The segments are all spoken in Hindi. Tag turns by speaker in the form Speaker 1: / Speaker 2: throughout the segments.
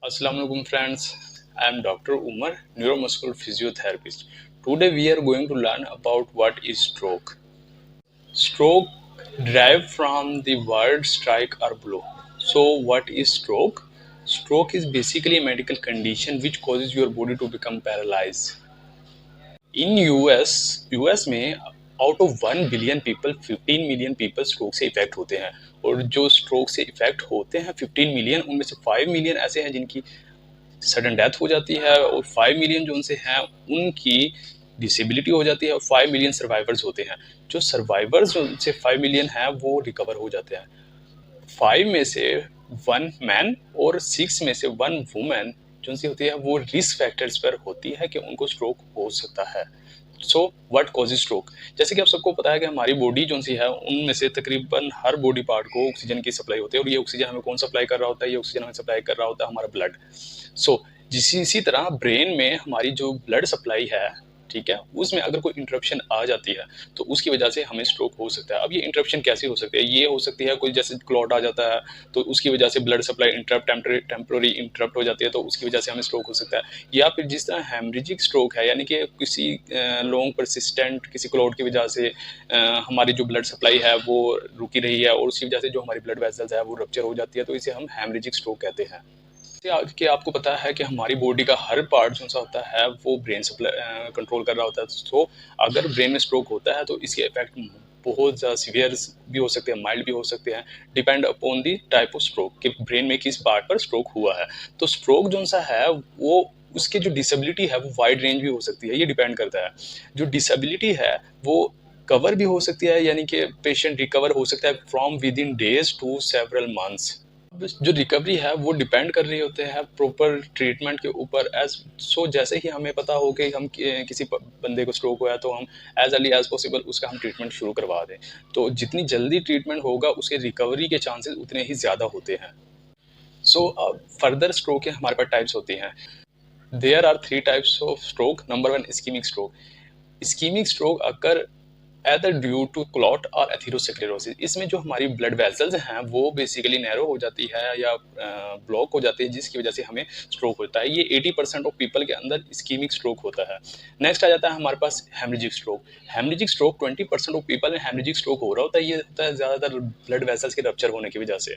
Speaker 1: Assalamu alaikum friends. I am Dr. Umar, neuromuscular physiotherapist. Today we are going to learn about what is stroke. Stroke derived from the word strike or blow. So what is stroke? Stroke is basically a medical condition which causes your body to become paralyzed. In US में out of 1 billion people 15 million people stroke से इफेक्ट होते हैं। और जो स्ट्रोक से इफेक्ट होते हैं 15 मिलियन, उनमें से 5 मिलियन ऐसे हैं जिनकी सडन डेथ हो जाती है, और 5 मिलियन जो उनसे हैं उनकी डिसेबिलिटी हो जाती है, और 5 मिलियन सर्वाइवर्स होते हैं। जो सर्वाइवर्स जो से 5 मिलियन हैं वो रिकवर हो जाते हैं। 5 में से 1 मैन और 6 में से 1 वुमेन जो सी होती है वो रिस्क फैक्टर्स पर होती है कि उनको स्ट्रोक हो सकता है। So what causes stroke? जैसे कि आप सबको पता है कि हमारी बॉडी जो सी है उनमें से तकरीबन हर बॉडी पार्ट को ऑक्सीजन की सप्लाई होती है, और ये ऑक्सीजन हमें कौन सप्लाई कर रहा होता है? ये ऑक्सीजन हमें सप्लाई कर रहा होता है हमारा ब्लड। सो इसी तरह ब्रेन में हमारी जो ब्लड सप्लाई है, ठीक है, उसमें अगर कोई इंटरप्शन आ जाती है तो उसकी वजह से हमें स्ट्रोक हो सकता है। अब ये इंटरप्शन कैसे हो सकती है? ये हो सकती है कोई जैसे क्लॉट आ जाता है तो उसकी वजह से ब्लड सप्लाई टेम्पररी इंटरप्ट हो जाती है, तो उसकी वजह से हमें स्ट्रोक हो सकता है। या फिर जिस तरह हेमरेजिक स्ट्रोक है, यानी कि किसी लॉन्ग परसिस्टेंट किसी क्लॉट की वजह से हमारी जो ब्लड सप्लाई है वो रुकी रही है, और उसकी वजह से जो हमारी ब्लड वेसल्स है वो रप्चर हो जाती है, तो इसे हम हेमरेजिक स्ट्रोक कहते हैं। कि आपको पता है कि हमारी बॉडी का हर पार्ट जो सा होता है वो ब्रेन सप्लाई कंट्रोल कर रहा होता है। तो अगर ब्रेन में स्ट्रोक होता है तो इसके इफेक्ट बहुत ज़्यादा सीवियर भी हो सकते हैं, माइल्ड भी हो सकते हैं, depend upon the type of stroke कि ब्रेन में किस पार्ट पर स्ट्रोक हुआ है। तो स्ट्रोक जो सा है वो उसकी जो डिसेबिलिटी है वो वाइड रेंज भी हो सकती है, ये डिपेंड करता है। जो डिसेबिलिटी है वो कवर भी हो सकती है, यानी कि पेशेंट रिकवर हो सकता है from within days to several months. जो रिकवरी है वो डिपेंड कर रही होते हैं प्रॉपर ट्रीटमेंट के ऊपर। जैसे ही हमें पता हो कि हम किसी बंदे को स्ट्रोक हुआ है तो हम एज अर्ली एज पॉसिबल उसका हम ट्रीटमेंट शुरू करवा दें। तो जितनी जल्दी ट्रीटमेंट होगा उसके रिकवरी के चांसेस उतने ही ज़्यादा होते हैं। फर्दर स्ट्रोक के हमारे पास टाइप्स होती हैं। There are 3 types of stroke. Number 1, ischemic stroke. Ischemic stroke अगर either ड्यू टू क्लॉट और एथेरोस्क्लेरोसिस। इसमें जो हमारी ब्लड वेसल्स हैं वो बेसिकली नैरो हो जाती है या ब्लॉक हो जाती है, जिसकी वजह से हमें स्ट्रोक होता है। ये 80% ऑफ पीपल के अंदर इस्कीमिक स्ट्रोक होता है। नेक्स्ट आ जाता है हमारे पास haemorrhagic stroke. Haemorrhagic stroke 20% of people में हेमरेजिक स्ट्रोक हो रहा होता है। ये होता है ज़्यादातर ब्लड वेसल्स के रप्चर होने की वजह से।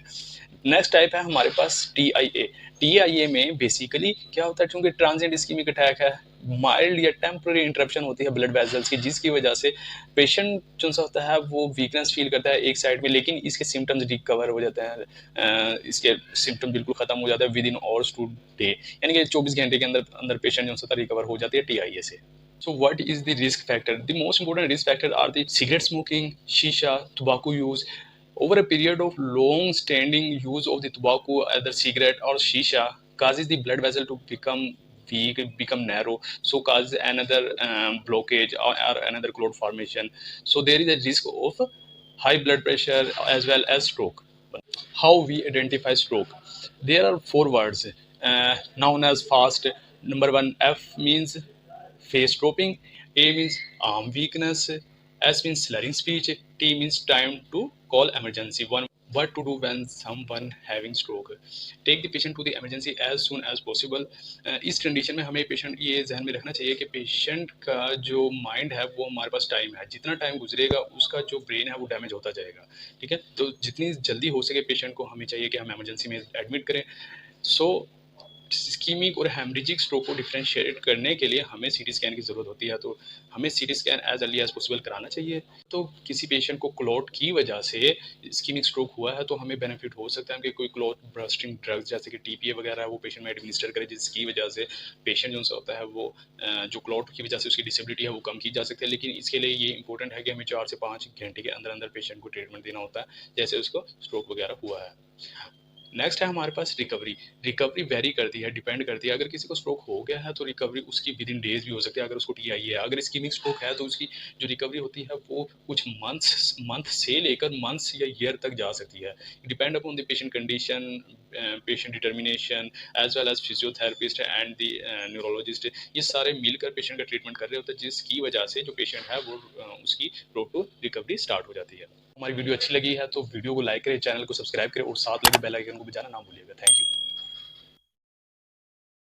Speaker 1: नेक्स्ट टाइप है हमारे पास TIA। TIA में बेसिकली क्या होता है, क्योंकि ट्रांजिएंट इस्कीमिक अटैक है, माइल्ड या टेम्पररी इंटरप्शन होती है ब्लड वेसल्स की, जिसकी वजह से पेशेंट जो सा होता है वो वीकनेस फील करता है एक साइड में, लेकिन इसके सिम्टम्स रिकवर हो जाते हैं। इसके सिम्टम बिल्कुल खत्म हो जाता है within hours to day, यानी कि 24 घंटे के अंदर अंदर पेशेंट जो सा रिकवर हो जाती है TIA से। So what is the risk factor? The most important risk factors are the cigarette smoking, shisha, tobacco use. Over a period of long-standing use of the tobacco, either cigarette or shisha, causes the blood vessel to become weak, become narrow, so causes another blockage or another clot formation. So there is a risk of high blood pressure as well as stroke. How we identify stroke? There are 4 words known as fast. Number 1, F means face dropping, A means arm weakness, S means slurring speech, T means time to call emergency. One, what to do when someone having stroke? Take the patient to the emergency as soon as possible. इस कंडीशन में हमें पेशेंट ये ध्यान में रखना चाहिए कि पेशेंट का जो माइंड है वो हमारे पास टाइम है, जितना टाइम गुजरेगा उसका जो ब्रेन है वो डैमेज होता जाएगा। ठीक है, तो जितनी जल्दी हो सके पेशेंट को हमें चाहिए कि हम इमरजेंसी में एडमिट करें। इस्कीमिक और हेमरेजिक स्ट्रोक को डिफरेंशिएट करने के लिए हमें सीटी स्कैन की ज़रूरत होती है, तो हमें CT scan as early as possible कराना चाहिए। तो किसी पेशेंट को क्लॉट की वजह से इस्कीमिक स्ट्रोक हुआ है तो हमें बेनिफिट हो सकता है कि कोई क्लॉट बस्टिंग ड्रग्स जैसे कि TPA वगैरह वो पेशेंट में एडमिनिस्टर करे, जिसकी वजह से पेशेंट जो होता है वो जो क्लॉट की वजह से उसकी डिसेबिलिटी है वो कम की जा सकती है। लेकिन इसके लिए ये इंपॉर्टेंट है कि हमें 4 से 5 घंटे के अंदर अंदर पेशेंट को ट्रीटमेंट देना होता है जैसे उसको स्ट्रोक वगैरह हुआ है। नेक्स्ट है हमारे पास रिकवरी। रिकवरी वेरी करती है, डिपेंड करती है। अगर किसी को स्ट्रोक हो गया है तो रिकवरी उसकी विद इन डेज भी हो सकती है अगर उसको TIA है। अगर इस्कीमिक स्ट्रोक है तो उसकी जो रिकवरी होती है वो कुछ मंथ से लेकर मंथ्स या ईयर तक जा सकती है। Depend upon the patient condition, patient determination as well as physiotherapist and the neurologist, ये सारे मिलकर पेशेंट का ट्रीटमेंट कर रहे होते हैं, जिसकी वजह से जो पेशेंट है वो उसकी रोड टू रिकवरी स्टार्ट हो जाती है। हमारी वीडियो अच्छी लगी है तो वीडियो को लाइक करें, चैनल को सब्सक्राइब करें और साथ लगे बेल आइकन को बजाना ना भूलिएगा। Thank you.